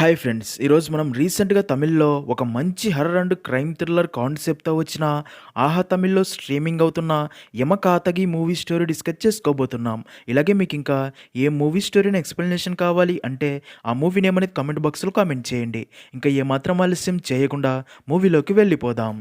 Hi friends! ఈరోజు మనం రీసెంట్‌గా తమిళ్‌లో ఒక మంచి హారర్ అండ్ క్రైమ్ థ్రిల్లర్ కాన్సెప్ట్‌తో వచ్చిన 'ఆహా' తమిళ్‌లో స్ట్రీమింగ్ అవుతున్న 'యమకాతగి' మూవీ స్టోరీ డిస్కస్ చేసుకోబోతున్నాం. ఇలాగే మీకింకా ఏ మూవీ స్టోరీని ఎక్స్‌ప్లనేషన్ కావాలి అంటే ఆ మూవీ నేమ్ అనేది కామెంట్ బాక్స్‌లో కామెంట్ చేయండి. ఇంకా ఏమాత్రం ఆలస్యం చేయకుండా మూవీలోకి వెళ్ళిపోదాం.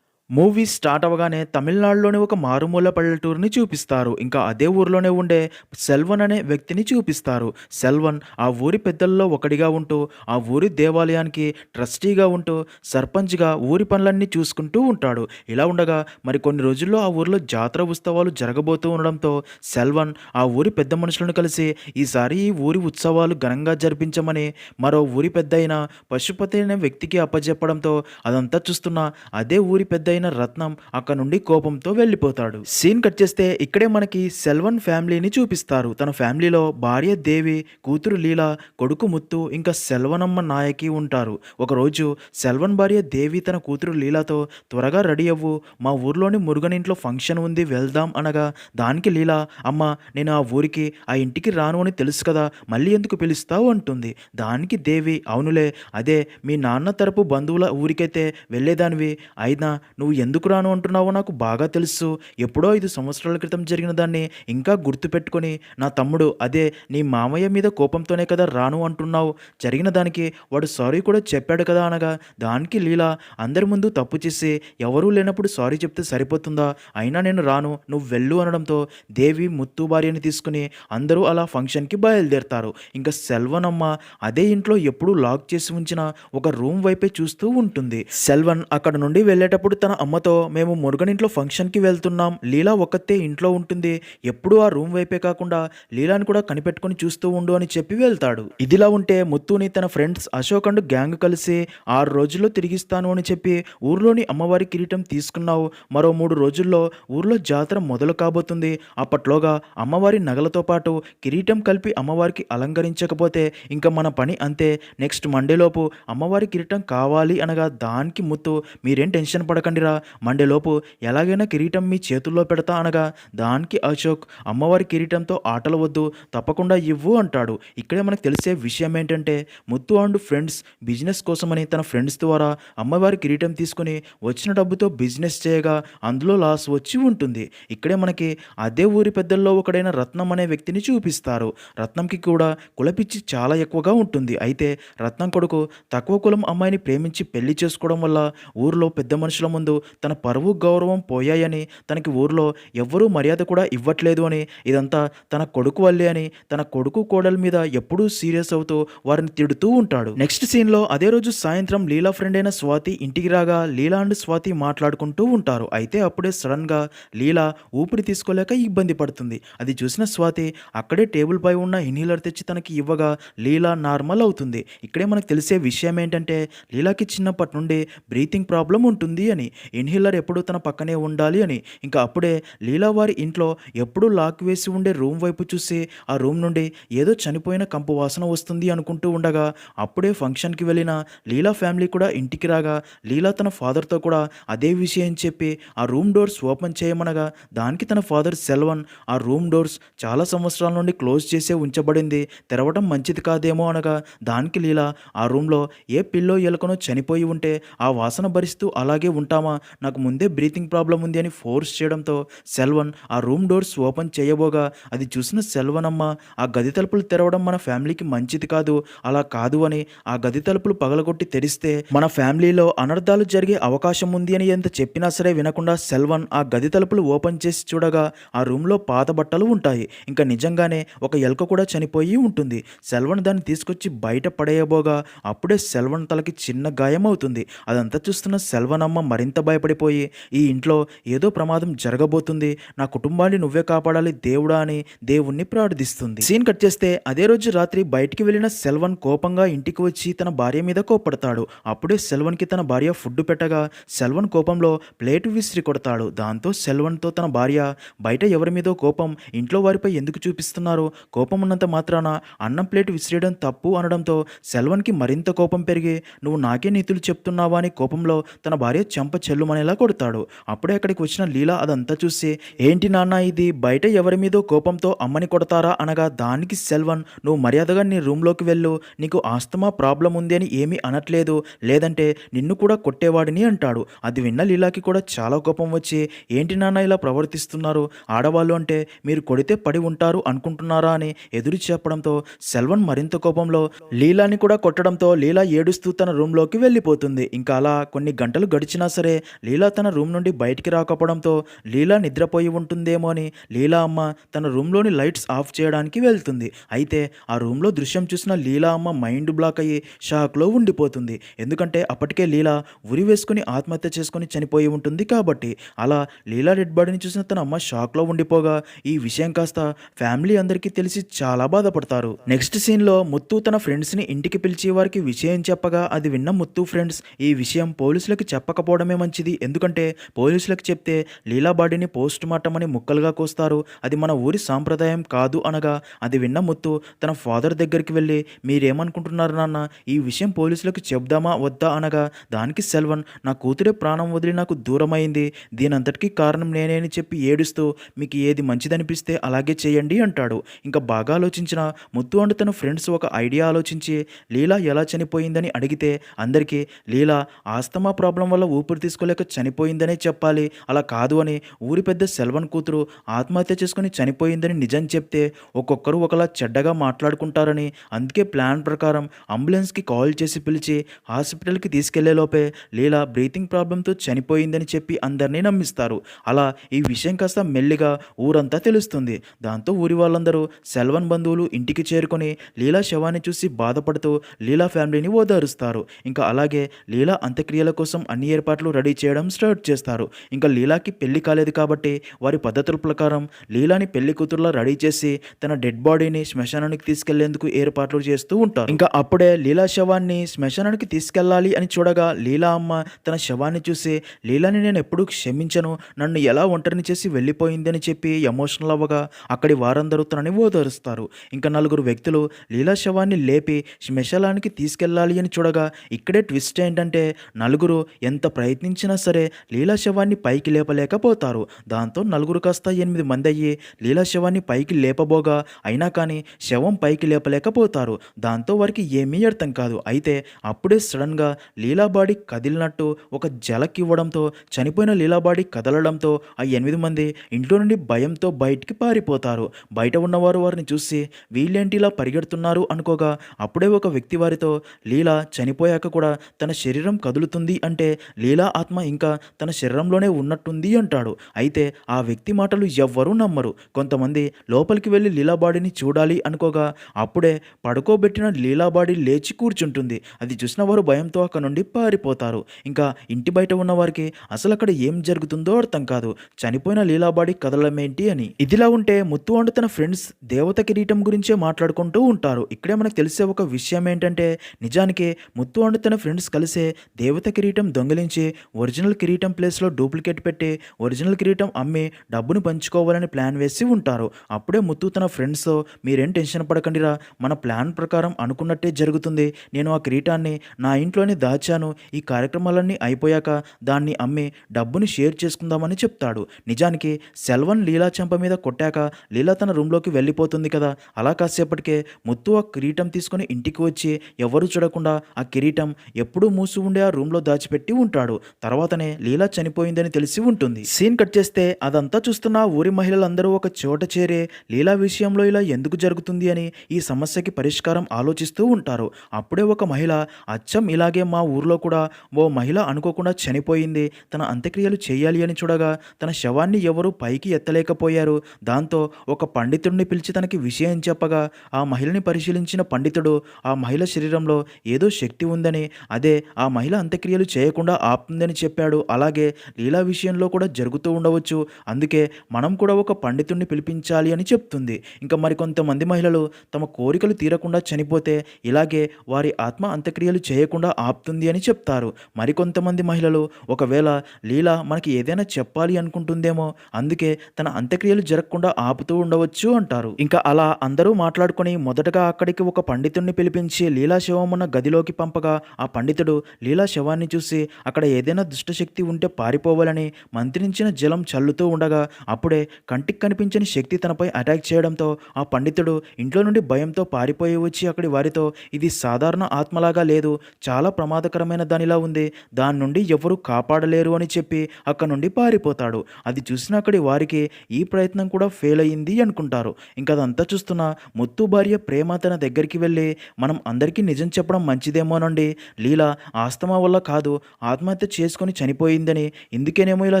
మూవీ స్టార్ట్ అవ్వగానే తమిళనాడులోని ఒక మారుమూల పల్లెటూరుని చూపిస్తారు. ఇంకా అదే ఊరిలోనే ఉండే సెల్వన్ అనే వ్యక్తిని చూపిస్తారు. సెల్వన్ ఆ ఊరి పెద్దల్లో ఒకడిగా ఉంటూ, ఆ ఊరి దేవాలయానికి ట్రస్టీగా ఉంటూ, సర్పంచ్‌గా ఊరి పనులన్నీ చూసుకుంటూ ఉంటాడు. ఇలా ఉండగా మరి కొన్ని రోజుల్లో ఆ ఊరిలో జాతర ఉత్సవాలు జరగబోతూ ఉండడంతో సెల్వన్ ఆ ఊరి పెద్ద మనుషులను కలిసి ఈసారి ఈ ఊరి ఉత్సవాలు ఘనంగా జరిపించమని మరో ఊరి పెద్దయిన పశుపతి అనే వ్యక్తికి అప్పజెప్పడంతో అదంతా చూస్తున్న అదే ఊరి పెద్దయిన రత్నం అక్కడ నుండి కోపంతో వెళ్ళిపోతాడు. సీన్ కట్ చేస్తే ఇక్కడే మనకి సెల్వన్ ఫ్యామిలీని చూపిస్తారు. తన ఫ్యామిలీలో భార్య దేవి, కూతురు లీల, కొడుకు ముత్తు ఇంకా సెల్వనమ్మ నాయకి ఉంటారు. ఒకరోజు సెల్వన్ భార్య దేవి తన కూతురు లీలతో త్వరగా రెడీ అవ్వు, మా ఊర్లోని మురుగనింట్లో ఫంక్షన్ ఉంది వెళ్దాం అనగా దానికి లీల అమ్మ నేను ఆ ఊరికి ఆ ఇంటికి రాను అని తెలుసు కదా మళ్ళీ ఎందుకు పిలుస్తావు అంటుంది. దానికి దేవి అవునులే అదే మీ నాన్న తరపు బంధువుల ఊరికైతే వెళ్ళేదానివి అయినా నువ్వు ఎందుకు రాను అంటున్నావో నాకు బాగా తెలుసు. ఎప్పుడో 5 సంవత్సరాల క్రితం జరిగిన దాన్ని ఇంకా గుర్తుపెట్టుకొని నా తమ్ముడు అదే నీ మామయ్య మీద కోపంతోనే కదా రాను అంటున్నావు. జరిగిన దానికి వాడు సారీ కూడా చెప్పాడు కదా అనగా దానికి లీల అందరి ముందు తప్పు చేసి ఎవరూ లేనప్పుడు సారీ చెప్తే సరిపోతుందా? అయినా నేను రాను నువ్వు వెళ్ళు అనడంతో దేవి ముత్తు భార్యని తీసుకుని అందరూ అలా ఫంక్షన్‌కి బయలుదేరతారు. ఇంకా సెల్వనమ్మ అదే ఇంట్లో ఎప్పుడూ లాక్ చేసి ఉంచిన ఒక రూమ్ వైపే చూస్తూ ఉంటుంది. సెల్వన్ అక్కడ నుండి వెళ్ళేటప్పుడు తన అమ్మతో మేము మురుగనింట్లో ఫంక్షన్‌కి వెళ్తున్నాం. లీలా ఒక్కతే ఇంట్లో ఉంటుంది. ఎప్పుడూ ఆ రూమ్ వైపే కాకుండా లీలాని కూడా కనిపెట్టుకొని చూస్తూ ఉండు అని చెప్పి వెళ్తాడు. ఇదిలా ఉంటే ముత్తుని తన ఫ్రెండ్స్ అశోక్ అండ్ గ్యాంగ్ కలిసి 6 రోజుల్లో తిరిగిస్తాను అని చెప్పి ఊర్లోని అమ్మవారి కిరీటం తీసుకున్నావు. మరో 3 రోజుల్లో ఊర్లో జాతర మొదలు కాబోతుంది. అప్పట్లోగా అమ్మవారి నగలతో పాటు కిరీటం కలిపి అమ్మవారికి అలంకరించకపోతే ఇంకా మన పని అంతే. నెక్స్ట్ మండేలోపు అమ్మవారి కిరీటం కావాలి అనగా దానికి ముత్తు మీరేం టెన్షన్ పడకండిరా మండేలోపు ఎలాగైనా కిరీటం మీ చేతుల్లో పెడతా అనగా దానికి అశోక్ అమ్మవారి కిరీటంతో ఆటలు వద్దు తప్పకుండా ఇవ్వు అంటాడు. ఇక్కడే మనకు తెలిసే విషయం ఏంటంటే ముత్తు అండ్ ఫ్రెండ్స్ బిజినెస్ కోసమని తన ఫ్రెండ్స్ ద్వారా అమ్మవారి కిరీటం తీసుకుని వచ్చిన డబ్బుతో బిజినెస్ చేయగా అందులో లాస్ వచ్చి ఉంటుంది. ఇక్కడే మనకి అదే ఊరి పెద్దల్లో ఒకడైన రత్నం అనే వ్యక్తిని చూపిస్తారు. రత్నంకి కూడా కులపిచ్చి చాలా ఎక్కువగా ఉంటుంది. అయితే రత్నం కొడుకు తక్కువ కులం అమ్మాయిని ప్రేమించి పెళ్లి చేసుకోవడం వల్ల ఊరిలో పెద్ద మనుషుల ముందు తన పరువు గౌరవం పోయాయని తనకి ఊరిలో ఎవ్వరూ మర్యాద కూడా ఇవ్వట్లేదు అని ఇదంతా తన కొడుకు వల్లే అని తన కొడుకు కోడల మీద ఎప్పుడూ సీరియస్ అవుతూ వారిని తిడుతూ ఉంటాడు. నెక్స్ట్ సీన్లో అదే రోజు సాయంత్రం లీలా ఫ్రెండ్ అయిన స్వాతి ఇంటికి రాగా లీలా అండ్ స్వాతి మాట్లాడుకుంటూ ఉంటారు. అయితే అప్పుడే సడన్గా లీలా ఊపిరి తీసుకోలేక ఇబ్బంది పడుతుంది. అది చూసిన స్వాతి అక్కడే టేబుల్ పై ఉన్న ఇన్హీలర్ తెచ్చి తనకి ఇవ్వగా లీలా నార్మల్ అవుతుంది. ఇక్కడే మనకు తెలిసే విషయం ఏంటంటే లీలాకి చిన్నప్పటి నుండి బ్రీతింగ్ ప్రాబ్లం ఉంటుంది అని ఇన్హీలర్ ఎప్పుడూ తన పక్కనే ఉండాలి అని. ఇంకా అప్పుడే లీలా వారి ఇంట్లో ఎప్పుడూ లాక్ వేసి ఉండే రూమ్ వైపు చూసి ఆ రూమ్ నుండి ఏదో చనిపోయిన కంపు వాసన వస్తుంది అనుకుంటూ ఉండగా అప్పుడే ఫంక్షన్కి వెళ్ళిన లీలా ఫ్యామిలీ కూడా ఇంటికి రాగా లీలా తన ఫాదర్తో కూడా అదే విషయం చెప్పి ఆ రూమ్ డోర్స్ ఓపెన్ చేయమనగా దానికి తన ఫాదర్ సెల్వన్ ఆ రూమ్ డోర్స్ చాలా సంవత్సరాల నుండి క్లోజ్ చేసే ఉంచబడింది తెరవడం మంచిది కాదేమో అనగా దానికి లీలా ఆ రూమ్లో ఏ పిల్లో ఎలుకనో చనిపోయి ఉంటే ఆ వాసన భరిస్తూ అలాగే ఉంటామా నాకు ముందే బ్రీతింగ్ ప్రాబ్లం ఉంది అని ఫోర్స్ చేయడంతో సెల్వన్ ఆ రూమ్ డోర్స్ ఓపెన్ చేయబోగా అది చూసిన సెల్వన్ అమ్మ ఆ గది తలుపులు తెరవడం మన ఫ్యామిలీకి మంచిది కాదు అలా కాదు అని ఆ గది తలుపులు పగలగొట్టి తెరిస్తే మన ఫ్యామిలీలో అనర్థాలు జరిగే అవకాశం ఉంది అని ఎంత చెప్పినా సరే వినకుండా సెల్వన్ ఆ గది తలుపులు ఓపెన్ చేసి చూడగా ఆ రూమ్లో పాత బట్టలు ఉంటాయి. ఇంకా నిజంగానే ఒక ఎలుక కూడా చనిపోయి ఉంటుంది. సెల్వన్ దాన్ని తీసుకొచ్చి బయట పడేయబోగా అప్పుడే సెల్వన్ తలకి చిన్న గాయం అవుతుంది. అదంతా చూస్తున్న సెల్వన్ అమ్మ మరింత భయపడిపోయి ఈ ఇంట్లో ఏదో ప్రమాదం జరగబోతుంది నా కుటుంబాన్ని నువ్వే కాపాడాలి దేవుడా అని దేవుణ్ణి ప్రార్థిస్తుంది. సీన్ కట్ చేస్తే అదే రోజు రాత్రి బయటికి వెళ్ళిన సెల్వన్ కోపంగా ఇంటికి వచ్చి తన భార్య మీద కోప్పడతాడు. అప్పుడే సెల్వన్కి తన భార్య ఫుడ్ పెట్టగా సెల్వన్ కోపంలో ప్లేటు విసిరి కొడతాడు. దాంతో సెల్వన్తో తన భార్య బయట ఎవరి మీదో కోపం ఇంట్లో వారిపై ఎందుకు చూపిస్తున్నారు కోపం ఉన్నంత మాత్రాన అన్నం ప్లేటు విసిరేయడం తప్పు అనడంతో సెల్వన్కి మరింత కోపం పెరిగి నువ్వు నాకే నీతులు చెప్తున్నావా అని కోపంలో తన భార్య చెంప చెల్లుమనేలా కొడతాడు. అప్పుడే అక్కడికి వచ్చిన లీలా అదంతా చూసి, "ఏంటి నాన్న ఇది? బయట ఎవరి మీదో కోపంతో అమ్మని కొడతారా?" అనగా దానికి సెల్వన్, "నువ్వు మర్యాదగా నీ రూమ్‌లోకి వెళ్ళు. నీకు ఆస్తమా ప్రాబ్లమ్ ఉంది అని ఏమీ అనట్లేదు. లేదంటే నిన్ను కూడా కొట్టేవాడిని" అంటాడు. అది విన్న లీలాకి కూడా చాలా కోపం వచ్చి, "ఏంటి నాన్న ఇలా ప్రవర్తిస్తున్నారు? ఆడవాళ్ళు అంటే మీరు కొడితే పడి ఉంటారు అనుకుంటున్నారా?" అని ఎదురు చెప్పడంతో సెల్వన్ మరింత కోపంలో లీలాని కూడా కొట్టడంతో లీలా ఏడుస్తూ తన రూమ్‌లోకి వెళ్ళిపోతుంది. ఇంకా అలా కొన్ని గంటలు గడిచినా సరే లీలా తన రూమ్ నుండి బయటికి రాకపోవడంతో లీలా నిద్రపోయి ఉంటుందేమో అని లీలా అమ్మ తన రూమ్‌లోని లైట్స్ ఆఫ్ చేయడానికి వెళ్తుంది. అయితే ఆ రూమ్‌లో దృశ్యం చూసిన లీలా అమ్మ మైండ్ బ్లాక్ అయ్యి షాక్‌లో ఉండిపోతుంది. ఎందుకంటే అప్పటికే లీలా ఉరి వేసుకొని ఆత్మహత్య చేసుకొని చనిపోయి ఉంటుంది కాబట్టి. అలా లీలా డెడ్ బాడీని చూసిన తన అమ్మ షాక్‌లో ఉండిపోగా ఈ విషయం కాస్త ఫ్యామిలీ అందరికీ తెలిసి చాలా బాధపడతారు. నెక్స్ట్ సీన్‌లో ముత్తు తన ఫ్రెండ్స్‌ని ఇంటికి పిలిచి వారికి విషయం చెప్పగా అది విన్న ముత్తు ఫ్రెండ్స్ ఈ విషయం పోలీసులకి చెప్పకపోవడమే మంచిది. ఎందుకంటే పోలీసులకు చెప్తే లీలా బాడీని పోస్ట్ మార్టం అని ముక్కలుగా కోస్తారు. అది మన ఊరి సాంప్రదాయం కాదు అనగా అది విన్న ముత్తు తన ఫాదర్ దగ్గరికి వెళ్ళి, "మీరేమనుకుంటున్నారు నాన్న? ఈ విషయం పోలీసులకు చెప్దామా వద్దా?" అనగా దానికి సెల్వన్, "నా కూతురే ప్రాణం వదిలి నాకు దూరమైంది. దీనంతటికీ కారణం నేనే" అని చెప్పి ఏడుస్తూ, "మీకు ఏది మంచిదనిపిస్తే అలాగే చేయండి" అంటాడు. ఇంకా బాగా ఆలోచించిన ముత్తు అండ్ తన ఫ్రెండ్స్ ఒక ఐడియా ఆలోచించి లీలా ఎలా చనిపోయిందని అడిగితే అందరికీ లీలా ఆస్తమా ప్రాబ్లం వల్ల ఊపిరి తీసుకోలేక చనిపోయిందనే చెప్పాలి. అలా కాదు అని ఊరి పెద్ద సెల్వన్ కూతురు ఆత్మహత్య చేసుకుని చనిపోయిందని నిజం చెప్తే ఒక్కొక్కరు ఒకలా చెడ్డగా మాట్లాడుకుంటారని, అందుకే ప్లాన్ ప్రకారం అంబులెన్స్కి కాల్ చేసి పిలిచి హాస్పిటల్కి తీసుకెళ్లే లోపే లీలా బ్రీతింగ్ ప్రాబ్లంతో చనిపోయిందని చెప్పి అందరినీ నమ్మిస్తారు. అలా ఈ విషయం కాస్త మెల్లిగా ఊరంతా తెలుస్తుంది. దాంతో ఊరి వాళ్ళందరూ సెల్వన్ బంధువులు ఇంటికి చేరుకొని లీలా శవాన్ని చూసి బాధపడుతూ లీలా ఫ్యామిలీని ఓదారుస్తారు. ఇంకా అలాగే లీలా అంత్యక్రియల కోసం అన్ని ఏర్పాట్లు రెడీ చేయడం స్టార్ట్ చేస్తారు. ఇంకా లీలాకి పెళ్లి కాలేదు కాబట్టి వారి పద్ధతుల ప్రకారం లీలాని పెళ్లి కూతురులా రెడీ చేసి తన డెడ్ బాడీని శ్మశానానికి తీసుకెళ్లేందుకు ఏర్పాట్లు చేస్తూ ఉంటారు. ఇంకా అప్పుడే లీలా శవాన్ని శ్మశానానికి తీసుకెళ్లాలి అని చూడగా లీలా అమ్మ తన శవాన్ని చూసి, "లీలాని నేను ఎప్పుడూ క్షమించను. నన్ను ఎలా ఒంటరిని చేసి వెళ్ళిపోయిందని" చెప్పి ఎమోషనల్ అవ్వగా అక్కడి వారందరూ తనని ఓదారుస్తారు. ఇంకా నలుగురు వ్యక్తులు లీలా శవాన్ని లేపి శ్మశానానికి తీసుకెళ్లాలి అని చూడగా ఇక్కడే ట్విస్ట్ ఏంటంటే నలుగురు ఎంత ప్రయత్నించినా సరే లీలా శవాన్ని పైకి లేపలేకపోతారు. దాంతో నలుగురు కాస్త 8 మంది అయ్యి లీలా శవాన్ని పైకి లేపబోగా అయినా కానీ శవం పైకి లేపలేకపోతారు. దాంతో వారికి ఏమీ అర్థం కాదు. అయితే అప్పుడే సడన్గా లీలా బాడీ కదిలినట్టు ఒక జలక్ ఇవ్వడంతో చనిపోయిన లీలా బాడీ కదలడంతో ఆ 8 మంది ఇంట్లో నుండి భయంతో బయటికి పారిపోతారు. బయట ఉన్నవారు వారిని చూసి వీళ్ళేంటి ఇలా పరిగెడుతున్నారు అనుకోగా అప్పుడే ఒక వ్యక్తి వారితో, "లీలా చనిపోయాక కూడా తన శరీరం కదులుతుంది అంటే లీలా ఆత్మ ఇంకా తన శరీరంలోనే ఉన్నట్టుంది" అంటాడు. అయితే ఆ వ్యక్తి మాటలు ఎవ్వరూ నమ్మరు. కొంతమంది లోపలికి వెళ్ళి లీలా బాడీని చూడాలి అనుకోగా అప్పుడే పడుకోబెట్టిన లీలా బాడీ లేచి కూర్చుంటుంది. అది చూసిన వారు భయంతో అక్కడ నుండి పారిపోతారు. ఇంకా ఇంటి బయట ఉన్న వారికి అసలు అక్కడ ఏం జరుగుతుందో అర్థం కాదు. చనిపోయిన లీలా బాడీ కదలమేంటి అని. ఇదిలా ఉంటే ముత్తు అండ్ తన ఫ్రెండ్స్ దేవత కిరీటం గురించే మాట్లాడుకుంటూ ఉంటారు. ఇక్కడే మనకు తెలిసే ఒక విషయం ఏంటంటే నిజానికి ముత్తు అండ్ తన ఫ్రెండ్స్ కలిసే దేవత కిరీటం దొంగిలించి ఒరిజినల్ కిరీటం ప్లేస్లో డూప్లికేట్ పెట్టి ఒరిజినల్ కిరీటం అమ్మి డబ్బును పంచుకోవాలని ప్లాన్ వేసి ఉంటారు. అప్పుడే ముత్తు తన ఫ్రెండ్స్తో, "మీరేం టెన్షన్ పడకండిరా, మన ప్లాన్ ప్రకారం అనుకున్నట్టే జరుగుతుంది. నేను ఆ కిరీటాన్ని నా ఇంట్లోనే దాచాను. ఈ కార్యక్రమాలన్నీ అయిపోయాక దాన్ని అమ్మి డబ్బుని షేర్ చేసుకుందామని" చెప్తాడు. నిజానికి సెల్వన్ లీలా చెంప మీద కొట్టాక లీలా తన రూమ్లోకి వెళ్ళిపోతుంది కదా. అలా కాసేపటికే ముత్తు ఆ కిరీటం తీసుకుని ఇంటికి వచ్చి ఎవరూ చూడకుండా ఆ కిరీటం ఎప్పుడూ మూసి ఉండే ఆ రూమ్లో దాచిపెట్టి ఉంటాడు. తర్వాతనే లీలా చనిపోయిందని తెలిసి ఉంటుంది. సీన్ కట్ చేస్తే అదంతా చూస్తున్న ఊరి మహిళలందరూ ఒక చోట చేరి లీలా విషయంలో ఇలా ఎందుకు జరుగుతుంది అని ఈ సమస్యకి పరిష్కారం ఆలోచిస్తూ ఉంటారు. అప్పుడే ఒక మహిళ, "అచ్చం ఇలాగే మా ఊర్లో కూడా ఓ మహిళ అనుకోకుండా చనిపోయింది. తన అంత్యక్రియలు చేయాలి అని చూడగా తన శవాన్ని ఎవరూ పైకి ఎత్తలేకపోయారు. దాంతో ఒక పండితుడిని పిలిచి తనకి విషయం చెప్పగా ఆ మహిళని పరిశీలించిన పండితుడు ఆ మహిళ శరీరంలో ఏదో శక్తి ఉందని, అదే ఆ మహిళ అంత్యక్రియలు చేయకుండా ఆపుతుందని చెప్పాడు. అలాగే లీలా విషయంలో కూడా జరుగుతూ ఉండవచ్చు. అందుకే మనం కూడా ఒక పండితుడిని పిలిపించాలి అని చెప్తుంది. ఇంకా మరికొంతమంది మహిళలు తమ కోరికలు తీరకుండా చనిపోతే ఇలాగే వారి ఆత్మ అంత్యక్రియలు చేయకుండా ఆపుతుంది అని చెప్తారు. మరికొంతమంది మహిళలు ఒకవేళ లీలా మనకి ఏదైనా చెప్పాలి అనుకుంటుందేమో, అందుకే తన అంత్యక్రియలు జరగకుండా ఆపుతూ ఉండవచ్చు అంటారు. ఇంకా అలా అందరూ మాట్లాడుకొని మొదటగా అక్కడికి ఒక పండితుడిని పిలిపించి లీలా శవం ఉన్న గదిలోకి పంపగా ఆ పండితుడు లీలా శవాన్ని చూసి అక్కడ ఏదైనా ఏదైనా దుష్టశక్తి ఉంటే పారిపోవాలని మంత్రించిన జలం చల్లుతూ ఉండగా అప్పుడే కంటికి కనిపించని శక్తి తనపై అటాక్ చేయడంతో ఆ పండితుడు ఇంట్లో నుండి భయంతో పారిపోయి వచ్చి అక్కడి వారితో ఇది సాధారణ ఆత్మలాగా లేదు, చాలా ప్రమాదకరమైన దానిలా ఉంది, దాని నుండి ఎవరు కాపాడలేరు అని చెప్పి అక్కడ నుండి పారిపోతాడు. అది చూసిన అక్కడి వారికి ఈ ప్రయత్నం కూడా ఫెయిల్ అయ్యింది అనుకుంటారు. ఇంకా అదంతా చూస్తున్న ముత్తు భార్య ప్రేమ తన దగ్గరికి వెళ్ళి మనం అందరికీ నిజం చెప్పడం మంచిదేమోనండి, లీల ఆస్తమా వల్ల కాదు ఆత్మహత్య చేసుకొని చనిపోయిందని, ఇందుకేనేమో ఇలా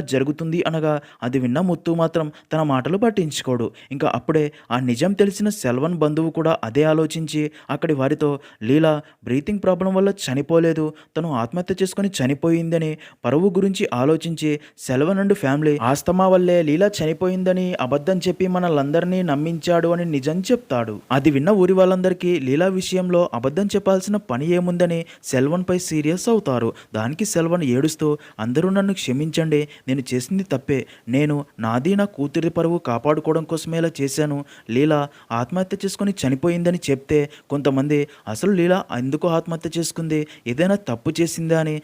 జరుగుతుంది అనగా అది విన్న ముత్తు మాత్రం తన మాటలు పట్టించుకోడు. ఇంకా అప్పుడే ఆ నిజం తెలిసిన సెల్వన్ బంధువు కూడా అదే ఆలోచించి అక్కడి వారితో లీల బ్రీతింగ్ ప్రాబ్లం వల్ల చనిపోలేదు, తను ఆత్మహత్య చేసుకొని చనిపోయిందని పరువు గురించి ఆలోచించి సెల్వన్ అండ్ ఫ్యామిలీ ఆస్తమా వల్లే లీల చనిపోయిందని అబద్ధం చెప్పి మనల్ందరినీ నమ్మించాడు అని నిజం చెప్తాడు. అది విన్న ఊరి వాళ్ళందరికీ లీలా విషయంలో అబద్ధం చెప్పాల్సిన పని ఏముందని సెల్వన్ పై సీరియస్ అవుతారు. దానికి సెల్వన్ ఏడుస్తూ అందరూ నన్ను క్షమించండి, నేను చేసింది తప్పే, నేను నాది నా కూతురి పరువు కాపాడుకోవడం కోసమే ఇలా చేశాను, లీల ఆత్మహత్య చేసుకుని చనిపోయిందని చెప్తే కొంతమంది అసలు లీల ఎందుకు ఆత్మహత్య చేసుకుంది, ఏదైనా తప్పు చేసిందా అని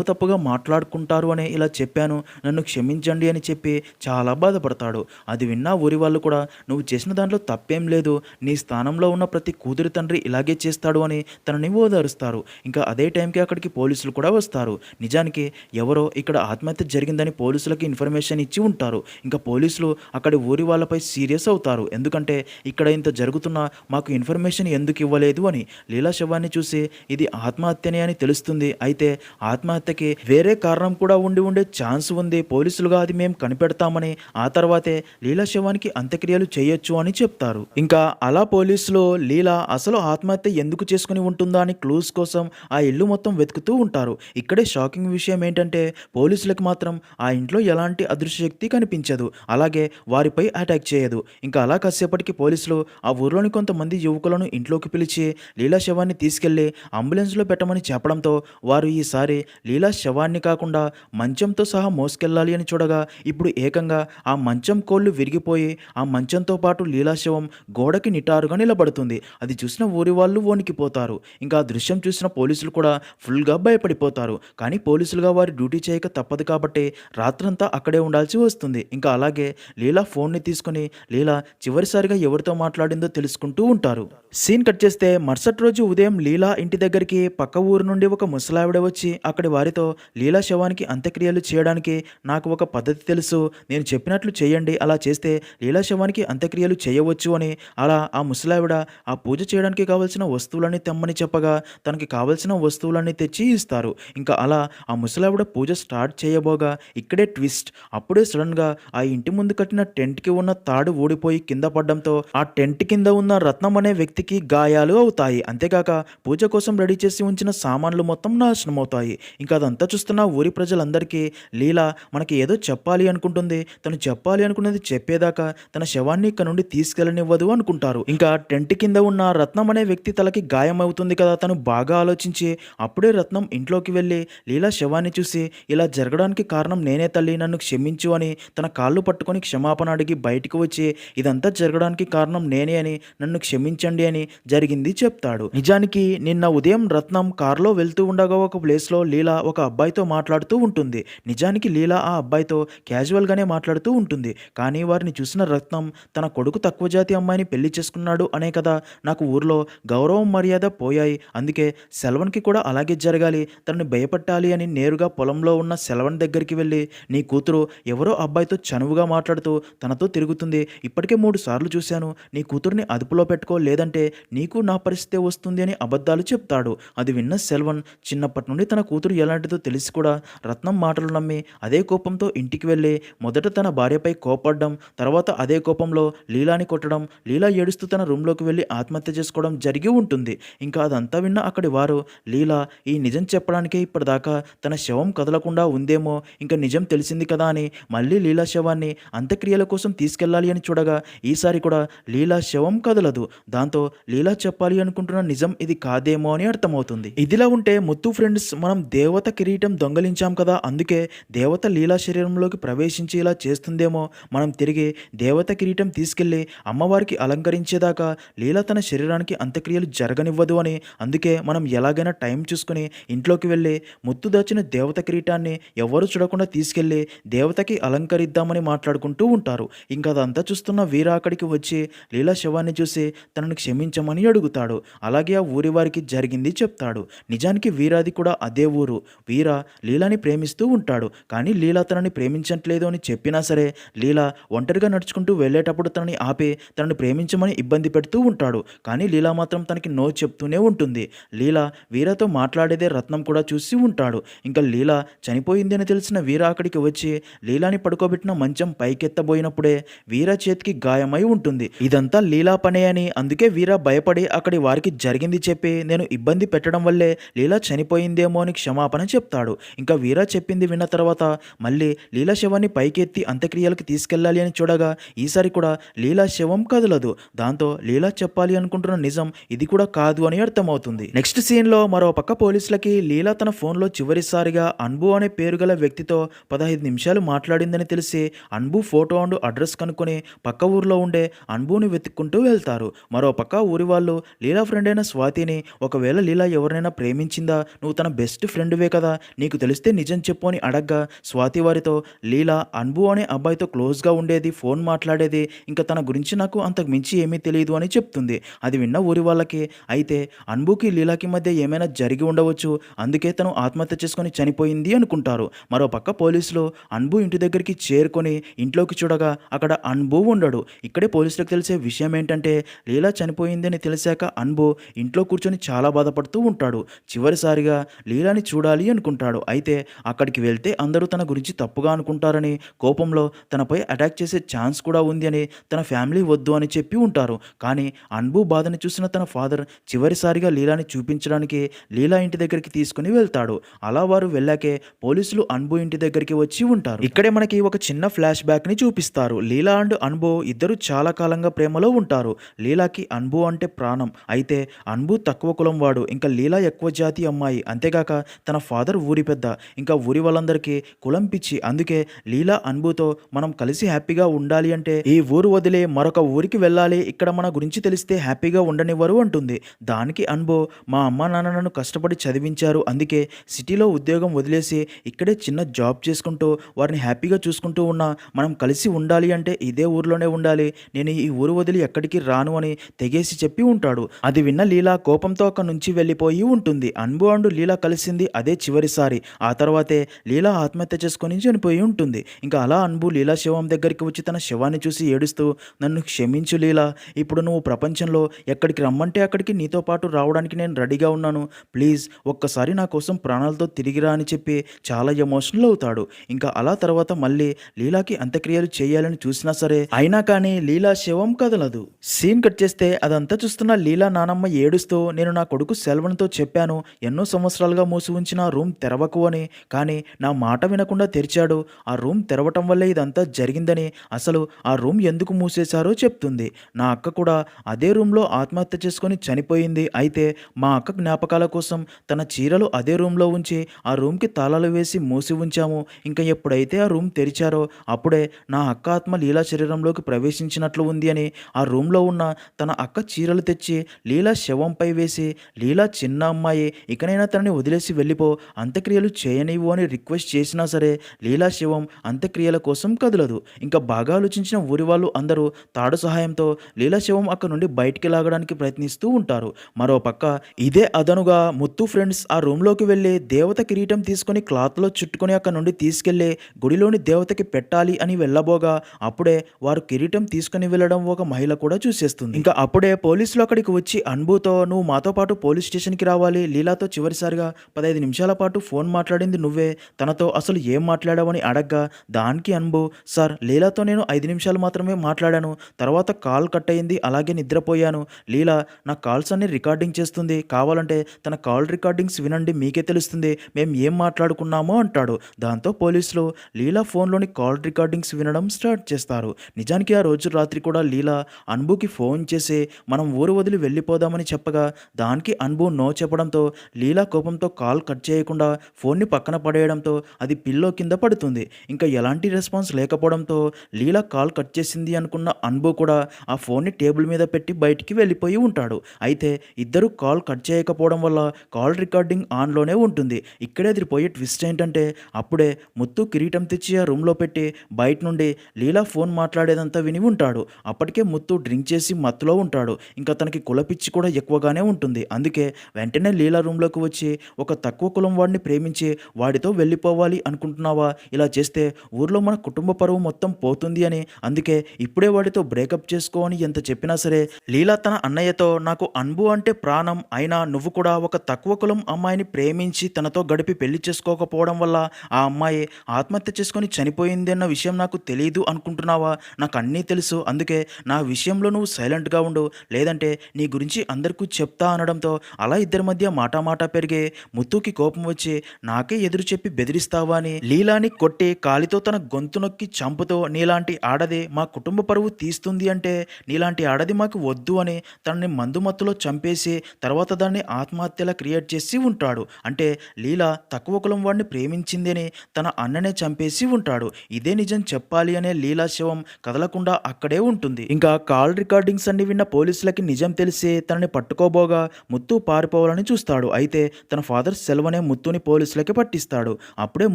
తప్పుగా మాట్లాడుకుంటారు అని ఇలా చెప్పాను, నన్ను క్షమించండి అని చెప్పి చాలా బాధపడతాడు. అది విన్న ఊరి వాళ్ళు కూడా నువ్వు చేసిన దాంట్లో తప్పేం లేదు, నీ స్థానంలో ఉన్న ప్రతి కూతురి తండ్రి ఇలాగే చేస్తాడు అని తనని ఓదారుస్తారు. ఇంకా అదే టైంకి అక్కడికి పోలీసులు కూడా వస్తారు. నిజానికి ఎవరో ఇక్కడ ఆత్మహత్య జరిగిందని పోలీసులకి ఇన్ఫర్మేషన్ ఇచ్చి ఉంటారు. ఇంకా పోలీసులు అక్కడి ఊరి వాళ్ళపై సీరియస్ అవుతారు. ఎందుకంటే ఇక్కడ ఇంత జరుగుతున్నా మాకు ఇన్ఫర్మేషన్ ఎందుకు ఇవ్వలేదు అని. లీలా శవాన్ని చూసి ఇది ఆత్మహత్యనే అని తెలుస్తుంది. అయితే ఆత్మహత్యకి వేరే కారణం కూడా ఉండే ఛాన్స్ ఉంది, పోలీసులుగా అది మేము కనిపెడతామని, ఆ తర్వాతే లీలా శవానికి అంత్యక్రియలు చేయొచ్చు అని చెప్తారు. ఇంకా అలా పోలీసులు లీల అసలు ఆత్మహత్య ఎందుకు చేసుకుని ఉంటుందా అని క్లూస్ కోసం ఆ ఇల్లు మొత్తం వెతుకుతూ ఉంటారు. ఇక్కడే షాకింగ్ విషయం ఏంటంటే పోలీసులకు మాత్రం ఆ ఇంట్లో ఎలాంటి అదృశ్య శక్తి కనిపించదు, అలాగే వారిపై అటాక్ చేయదు. ఇంకా అలా కాసేపటికి పోలీసులు ఆ ఊర్లోని కొంతమంది యువకులను ఇంట్లోకి పిలిచి లీలా శవాన్ని తీసుకెళ్లి అంబులెన్స్లో పెట్టమని చెప్పడంతో వారు ఈసారి లీలా శవాన్ని కాకుండా మంచంతో సహా మోసుకెళ్లాలి అని చూడగా ఇప్పుడు ఏకంగా ఆ మంచం కోళ్లు విరిగిపోయి ఆ మంచంతో పాటు లీలా శవం గోడకి నిటారుగా నిలబడుతుంది. అది చూసిన ఊరి వాళ్ళు వణికిపోతారు. ఇంకా ఆ దృశ్యం చూసిన పోలీసులు కూడా ఫుల్గా భయపడిపోతారు. కానీ పోలీసులుగా వారి డ్యూటీ చేయక తప్పదు కాబట్టి రాత్రంతా అక్కడే ఉండాల్సి వస్తుంది. ఇంకా అలాగే లీలా ఫోన్ని తీసుకుని లీలా చివరిసారిగా ఎవరితో మాట్లాడిందో తెలుసుకుంటూ ఉంటారు. సీన్ కట్ చేస్తే మరుసటి రోజు ఉదయం లీలా ఇంటి దగ్గరికి పక్క ఊరు నుండి ఒక ముసలావిడ వచ్చి అక్కడి వారితో లీలా శవానికి అంత్యక్రియలు చేయడానికి నాకు ఒక పద్ధతి తెలుసు, నేను చెప్పినట్లు చేయండి, అలా చేస్తే లీలా శవానికి అంత్యక్రియలు చేయవచ్చు అని. అలా ఆ ముసలావిడ ఆ పూజ చేయడానికి కావలసిన వస్తువులన్నీ తెమ్మని చెప్పగా తనకి కావలసిన వస్తువులన్నీ తెచ్చి ఇస్తారు. ఇంకా అలా ఆ ముసలావిడ పూజ స్టార్ట్ చేయబోగా ఇక్కడే ట్విస్ట్. అప్పుడే సడన్గా ఆ ఇంటి ముందు కట్టిన టెంట్కి ఉన్న తాడు ఊడిపోయి కింద పడడంతో ఆ టెంట్ కింద ఉన్న రత్నం అనే వ్యక్తికి గాయాలు అవుతాయి. అంతేకాక పూజ కోసం రెడీ చేసి ఉంచిన సామాన్లు మొత్తం నాశనం అవుతాయి. ఇంకా అదంతా చూస్తున్న ఊరి ప్రజలందరికీ లీలా మనకి ఏదో చెప్పాలి అనుకుంటుంది, తను చెప్పాలి అనుకున్నది చెప్పేదాకా తన శవాన్ని ఇక్కడ నుండి తీసుకెళ్ళనివ్వదు అనుకుంటారు. ఇంకా టెంట్ కింద ఉన్న రత్నం అనే వ్యక్తి తలకి గాయం అవుతుంది కదా, తను బాగా ఆలోచించి అప్పుడే రత్నం ఇంట్లోకి వెళ్ళి లీలా శవాన్ని చూసి ఇలా జరగడానికి కారణం నేనే తల్లి, నన్ను క్షమించు అని తన కాళ్ళు పట్టుకొని క్షమాపణ అడిగి బయటికి వచ్చి ఇదంతా జరగడానికి కారణం నేనే అని, నన్ను క్షమించండి అని జరిగింది చెప్తాడు. నిజానికి నిన్న ఉదయం రత్నం కారులో వెళ్తూ ఉండగా ఒక ప్లేస్లో లీలా ఒక అబ్బాయితో మాట్లాడుతూ ఉంటుంది. నిజానికి లీలా ఆ అబ్బాయితో క్యాజువల్గానే మాట్లాడుతూ ఉంటుంది. కానీ వారిని చూసిన రత్నం తన కొడుకు తక్కువ జాతి అమ్మాయిని పెళ్లి చేసుకున్నాడు అనే కదా నాకు ఊర్లో గౌరవం మర్యాద పోయాయి, అందుకే సెల్వన్కి కూడా అలాగే జరగాలి, తనని భయపెట్టాలి అని నేరుగా పొలంలో ఉన్న సెల్వన్ దగ్గరికి వెళ్ళి నీ కూతురు ఎవరో అబ్బాయితో చనువుగా మాట్లాడుతూ తనతో తిరుగుతుంది, ఇప్పటికే 3 సార్లు చూశాను, నీ కూతుర్ని అదుపులో పెట్టుకో లేదంటే నీకు నా పరిస్థితి వస్తుంది అని అబద్ధాలు చెప్తాడు. అది విన్న సెల్వన్ చిన్నప్పటి నుండి తన కూతురు ఎలాంటిదో తెలిసి కూడా రత్నం మాటలు నమ్మి అదే కోపంతో ఇంటికి వెళ్ళి మొదట తన భార్యపై కోపడ్డం, తర్వాత అదే కోపంలో లీలాని కొట్టడం, లీలా ఏడుస్తూ తన రూమ్లోకి వెళ్ళి ఆత్మహత్య చేసుకోవడం జరిగి ఉంటుంది. ఇంకా అదంతా విన్న అక్కడి వారు లీలా ఈ నిజం చెప్పడానికే ఇప్పటిదాకా తన శవం కదలకుండా ఉందేమో, ఇంకా నిజం తెలిసింది కదా అని మళ్ళీ లీలా శవాన్ని అంత్యక్రియల కోసం తీసుకెళ్లాలి అని చూడగా ఈసారి కూడా లీలా శవం కదలదు. దాంతో లీలా చెప్పాలి అనుకుంటున్న నిజం ఇది కాదేమో అని అర్థమవుతుంది. ఇదిలా ఉంటే ముత్తు ఫ్రెండ్స్, మనం దేవత కిరీటం దొంగలించాం కదా, అందుకే దేవత లీలా శరీరంలోకి ప్రవేశించి ఇలా చేస్తుందేమో, మనం తిరిగి దేవత కిరీటం తీసుకెళ్లి అమ్మవారికి అలంకరించేదాకా లీలా తన శరీరానికి అంత్యక్రియలు జరగనివ్వదు అని, అందుకే మనం ఎలాగైనా టైం చూసుకుని ఇంట్లోకి వెళ్ళి ముత్తు దాచిన దేవత దేవత కిరీటాన్ని ఎవరు చూడకుండా తీసుకెళ్లి దేవతకి అలంకరిద్దామని మాట్లాడుకుంటూ ఉంటారు. ఇంకా అదంతా చూస్తున్న వీర అక్కడికి వచ్చి లీలా శవాన్ని చూసి తనని క్షమించమని అడుగుతాడు. అలాగే ఆ ఊరి వారికి జరిగింది చెప్తాడు. నిజానికి వీరాది కూడా అదే ఊరు. వీర లీలాని ప్రేమిస్తూ ఉంటాడు. కానీ లీలా తనని ప్రేమించట్లేదు అని చెప్పినా సరే లీలా ఒంటరిగా నడుచుకుంటూ వెళ్ళేటప్పుడు తనని ఆపి తనని ప్రేమించమని ఇబ్బంది పెడుతూ ఉంటాడు. కానీ లీలా మాత్రం తనకి నో చెప్తూనే ఉంటుంది. లీలా వీరతో మాట్లాడేదే రత్నం కూడా చూసి ఉంటాడు. ఇంకా లీలా చనిపోయింది అని తెలిసిన వీర అక్కడికి వచ్చి లీలాని పడుకోబెట్టిన మంచం పైకెత్తబోయినప్పుడే వీర చేతికి గాయమై ఉంటుంది. ఇదంతా లీలా పనే అని అందుకే వీర భయపడి అక్కడి వారికి జరిగింది చెప్పి నేను ఇబ్బంది పెట్టడం వల్లే లీలా చనిపోయిందేమో అని క్షమాపణ చెప్తాడు. ఇంకా వీర చెప్పింది విన్న తర్వాత మళ్ళీ లీలా శవాన్ని పైకెత్తి అంత్యక్రియలకు తీసుకెళ్లాలి అని చూడగా ఈసారి కూడా లీలా శవం కదలదు. దాంతో లీలా చెప్పాలి అనుకుంటున్న నిజం ఇది కూడా కాదు అని అర్థమవుతుంది. నెక్స్ట్ సీన్ లో మరో పక్క పోలీసులకి లీలా తన ఫోన్లో చివరిసారిగా అన్బు అనే పేరు గల వ్యక్తితో 15 నిమిషాలు మాట్లాడిందని తెలిసి అన్బు ఫోటో అండ్ అడ్రస్ కనుక్కొని పక్క ఊర్లో ఉండే అన్బుని వెతుక్కుంటూ వెళ్తారు. మరో పక్క ఊరి వాళ్ళు లీలా ఫ్రెండ్ అయిన స్వాతిని ఒకవేళ లీలా ఎవరైనా ప్రేమించిందా, నువ్వు తన బెస్ట్ ఫ్రెండ్వే కదా, నీకు తెలిస్తే నిజం చెప్పు అని అడగ్గా స్వాతి వారితో లీలా అన్బు అనే అబ్బాయితో క్లోజ్గా ఉండేది, ఫోన్ మాట్లాడేది, ఇంకా తన గురించి నాకు అంతకు మించి ఏమీ తెలియదు అని చెప్తుంది. అది విన్న ఊరి వాళ్ళకి అయితే అన్బుకి లీలాకి మధ్య ఏమైనా జరిగి ఉండవచ్చు, అందుకే తను ఆత్మహత్య చేసుకొని చనిపోయింది అనుకుంటారు. మరో పక్క పోలీసులు అన్బు ఇంటి దగ్గరికి చేరుకొని ఇంట్లోకి చూడగా అక్కడ అన్బు ఉండడు. ఇక్కడే పోలీసులకు తెలిసే విషయం ఏంటంటే లీలా చనిపోయిందని తెలిసాక అన్బు ఇంట్లో కూర్చొని చాలా బాధపడుతూ ఉంటాడు. చివరిసారిగా లీలాని చూడాలి అనుకుంటాడు. అయితే అక్కడికి వెళ్తే అందరూ తన గురించి తప్పుగా అనుకుంటారని కోపంలో తనపై అటాక్ చేసే ఛాన్స్ కూడా ఉంది అని తన ఫ్యామిలీ వద్దు అని చెప్పి ఉంటారు. కానీ అన్బు బాధని చూసిన తన ఫాదర్ చివరిసారిగా లీలాని చూపించడానికి లీలా ఇంటి దగ్గరికి తీసుకుని వెళ్తాడు. అలా వారు వెళ్ళాకే పోలీసులు అన్బు ఇంటి దగ్గరికి వచ్చి ఉంటారు. ఇక్కడే మనకి ఒక చిన్న ఫ్లాష్ బ్యాక్ ని చూపిస్తారు. లీలా అండ్ అన్బు ఇద్దరు చాలా కాలంగా ప్రేమలో ఉంటారు. లీలాకి అన్బు అంటే ప్రాణం. అయితే అన్బు తక్కువ కులం వాడు, ఇంకా లీలా ఎక్కువ జాతి అమ్మాయి. అంతేగాక తన ఫాదర్ ఊరి పెద్ద, ఇంకా ఊరి వాళ్ళందరికీ కులం పిచ్చి. అందుకే లీలా అన్బుతో మనం కలిసి హ్యాపీగా ఉండాలి అంటే ఈ ఊరు వదిలే మరొక ఊరికి వెళ్ళాలి, ఇక్కడ మన గురించి తెలిస్తే హ్యాపీగా ఉండనివ్వరు అంటుంది. దానికి అన్బు మా అమ్మ నాన్న నన్ను కష్టపడి చదివించారు, అందుకే సిటీలో ఉద్యోగం వదిలేసి ఇక్కడే చిన్న జాబ్ చేసుకుంటూ వారిని హ్యాపీగా చూసుకుంటూ ఉన్నా, మనం కలిసి ఉండాలి అంటే ఇదే ఊర్లోనే ఉండాలి, నేను ఈ ఊరు వదిలి ఎక్కడికి రాను అని తెగేసి చెప్పి ఉంటాడు. అది విన్న లీలా కోపంతో అక్కడి నుంచి వెళ్ళిపోయి ఉంటుంది. అన్బు అండ్ లీలా కలిసింది అదే చివరిసారి. ఆ తర్వాతే లీలా ఆత్మహత్య చేసుకొని చనిపోయి ఉంటుంది. ఇంకా అలా అన్బు లీలా శవం దగ్గరికి వచ్చి తన శవాన్ని చూసి ఏడుస్తూ నన్ను క్షమించు లీలా, ఇప్పుడు నువ్వు ప్రపంచంలో ఎక్కడికి రమ్మంటే అక్కడికి నీతో పాటు రావడానికి నేను రెడీగా ఉన్నాను, ప్లీజ్ ఒక్కసారి నా కోసం ప్రాణాలతో తిరిగిరా అని చెప్పి చాలా ఎమోషనల్ అవుతాడు. ఇంకా అలా తర్వాత మళ్ళీ లీలాకి అంత్యక్రియలు చేయాలని చూసినా సరే అయినా కానీ లీలా శవం కదలదు. సీన్ కట్ చేస్తే అదంతా చూస్తున్న లీలా నానమ్మ ఏడుస్తూ నేను నా కొడుకు సెల్వన్తో చెప్పాను ఎన్నో సంవత్సరాలుగా మూసి ఉంచిన రూమ్ తెరవకు అని, కానీ నా మాట వినకుండా తెరిచాడు, ఆ రూమ్ తెరవటం వల్లే ఇదంతా జరిగిందని, అసలు ఆ రూమ్ ఎందుకు మూసేశారో చెప్తుంది. నా అక్క కూడా అదే రూమ్లో ఆత్మహత్య చేసుకొని చనిపోయింది. అయితే మా అక్క జ్ఞాపకాల కోసం తన చీరలు అదే రూమ్లో ఉంచి ఆ రూమ్కి తాళాలు వేసి మూసి ఉంచాము. ఇంకా ఎప్పుడైతే ఆ రూమ్ తెరిచారో అప్పుడే నా అక్క ఆత్మ లీలా శరీరంలోకి ప్రవేశించినట్లు ఉంది అని ఆ రూమ్లో ఉన్న తన అక్క చీరలు తెచ్చి లీలా శవంపై వేసి లీలా చిన్న అమ్మాయి, ఇకనైనా తనని వదిలేసి వెళ్ళిపో, అంత్యక్రియలు చేయనివ్వు అని రిక్వెస్ట్ చేసినా సరే లీలా శవం అంత్యక్రియల కోసం కదలదు. ఇంకా బాగా ఆలోచించిన ఊరి వాళ్ళు అందరూ తాడు సహాయంతో లీలా శవం అక్కడ నుండి బయటికి లాగడానికి ప్రయత్నిస్తూ ఉంటారు. మరో పక్క ఇదే అదనుగా ముత్తు ఫ్రెండ్స్ ఆ రూమ్లోకి వెళ్ళి దేవత కిరీటం తీసుకొని క్లాత్లో చుట్టుకొని అక్కడ నుండి తీసుకెళ్లి గుడిలోని దేవతకి పెట్టాలి అని వెళ్ళబోగా అప్పుడే వారు కిరీటం తీసుకుని వెళ్ళడం ఒక మహిళ కూడా చూసేస్తుంది. ఇంకా అప్పుడే పోలీసులు అక్కడికి వచ్చి అన్బుతో నువ్వు మాతో పాటు పోలీస్ స్టేషన్కి రావాలి, లీలాతో చివరిసారిగా 15 నిమిషాల పాటు ఫోన్ మాట్లాడింది నువ్వే, తనతో అసలు ఏం మాట్లాడావని అడగ్గా దానికి అన్బు సార్ లీలాతో నేను 5 నిమిషాలు మాత్రమే మాట్లాడాను, తర్వాత కాల్ కట్ అయింది, అలాగే నిద్రపోయాను, లీలా నా కాల్స్ అన్ని రికార్డింగ్ చేస్తుంది, కావాలంటే తన కాల్ రికార్డింగ్స్ వినండి మీకే తెలుస్తుంది మేము ఏం మాట్లాడుకున్నామో అంటాడు. దాంతో పోలీసులు లీలా ఫోన్లోని కాల్ రికార్డింగ్స్ వినడం స్టార్ట్ చేస్తారు. నిజానికి ఆ రోజు రాత్రి కూడా లీలా అన్బుకి ఫోన్ చేసి మనం ఊరు వదిలి వెళ్ళిపోదామని చెప్పగా దానికి అన్బు నో చెప్పడంతో లీలా కోపంతో కాల్ కట్ చేయకుండా ఫోన్ని పక్కన పడేయడంతో అది పిల్లో కింద పడుతుంది. ఇంకా ఎలాంటి రెస్పాన్స్ లేకపోవడంతో లీలా కాల్ కట్ చేసింది అనుకున్న అన్బు కూడా ఆ ఫోన్ని టేబుల్ మీద పెట్టి బయటికి వెళ్ళిపోయి ఉంటాడు. అయితే ఇద్దరు కాల్ కట్ చేయకపోవడం వల్ల కాల్ రికార్డింగ్ ఆన్లోనే ఉంటుంది. ఇక్కడే అది అదిరిపోయే ట్విస్ట్ ఏంటంటే అప్పుడే ముత్తు కిరీటం తెచ్చి ఆ రూమ్లో పెట్టి బయట నుండి లీలా ఫోన్ మాట్లాడేదంతా విని ఉంటాడు. అప్పటికే ముత్తు డ్రింక్ చేసి మత్తులో ఉంటాడు. ఇంకా తనకి కులపిచ్చి కూడా ఎక్కువగానే ఉంటుంది. అందుకే వెంటనే లీలా రూమ్లోకి వచ్చి ఒక తక్కువ కులం వాడిని ప్రేమించి వాడితో వెళ్ళిపోవాలి అనుకుంటున్నావా? ఇలా చేస్తే ఊర్లో మన కుటుంబ పరువు మొత్తం పోతుంది అని, అందుకే ఇప్పుడే వాడితో బ్రేకప్ చేసుకో అని ఎంత చెప్పినా సరే లీలా తన అన్నయ్యతో నాకు అన్బు అంటే ప్రాణం అయినా నువ్వు కూడా ఒక తక్కువ కులం అమ్మాయిని ప్రేమించి తనతో గడిపి పెళ్లి చేసుకోకపోవడం వల్ల ఆ అమ్మాయి ఆత్మహత్య చేసుకొని చనిపోయింది అన్న విషయం నాకు తెలియదు అనుకుంటున్నావా? నాకు అన్నీ తెలుసు, అందుకే నా విషయంలో నువ్వు సైలెంట్గా ఉండు, లేదంటే నీ గురించి అందరికీ చెప్తా అనడంతో అలా ఇద్దరి మధ్య మాటా పెరిగి ముత్తుకి కోపం వచ్చి నాకే ఎదురు చెప్పి బెదిరిస్తావా అని లీలాని కొట్టి కాలితో తన గొంతు నొక్కి చంపుతూ నీలాంటి ఆడది మా కుటుంబ పరువు తీస్తుంది అంటే నీలాంటి ఆడది మాకు వద్దు అని తనని మందుమత్తులో చంపేసి తర్వాత దాన్ని ఆత్మహత్యలా క్రియేట్ చేసి ఉంటాడు. అంటే లీలా తక్కువ కులం వాడిని ప్రేమించింది అని తన అన్ననే చంపేసి ఉంటాడు. ఇదే నిజం చెప్పాలి అనే లీలా శవం కదలకుండా అక్కడే ఉంటుంది. ఇంకా కాల్ రికార్డింగ్స్ అన్ని విన్న పోలీసులకి నిజం తెలిసి తనని పట్టుకోబోగా ముత్తు పారిపోవాలని చూస్తాడు. అయితే తన ఫాదర్ సెల్వనే ముత్తుని పోలీసులకి పట్టిస్తాడు. అప్పుడే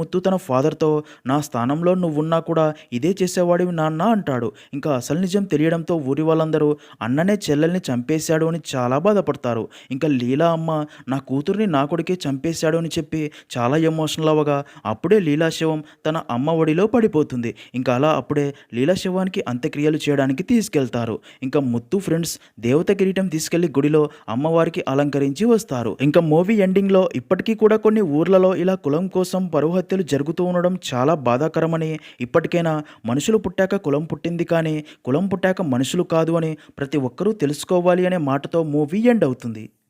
ముత్తు తన ఫాదర్తో నా స్థానంలో నువ్వున్నా కూడా ఇదే చేసేవాడివి నాన్న అంటాడు. ఇంకా అసలు నిజం తెలియడంతో ఊరి వాళ్ళందరూ అన్ననే చెల్లెల్ని చంపేశాడు అని చాలా బాధపడతారు. ఇంకా లీలా అమ్మ నా కూతుర్ని నా కొడుకే చంపేశాడు అని చెప్పి చాలా ఎమోషనల్ అవ్వగా అప్పుడే లీలా శవం తన అమ్మ ఒడిలో పడిపోతుంది. ఇంకా అలా అప్పుడే లీలా శవానికి అంత్యక్రియలు చేయడానికి తీసుకెళ్తారు. ఇంకా ముత్తు ఫ్రెండ్స్ దేవత కిరీటం తీసుకెళ్లి గుడిలో అమ్మవారికి అలంకరించి వస్తారు. ఇంకా మూవీ ఎండింగ్లో ఇప్పటికీ కూడా కొన్ని ఊర్లలో ఇలా కులం కోసం పరువు హత్యలు జరుగుతూ ఉండడం చాలా బాధాకరమని, ఇప్పటికైనా మనుషులు పుట్టాక కులం పుట్టింది కానీ కులం పుట్టాక మనుషులు కాదు అని ప్రతి ఒక్కరూ తెలుసుకోవాలి అనే మాటతో మూవీ ఎండ్ అవుతుంది.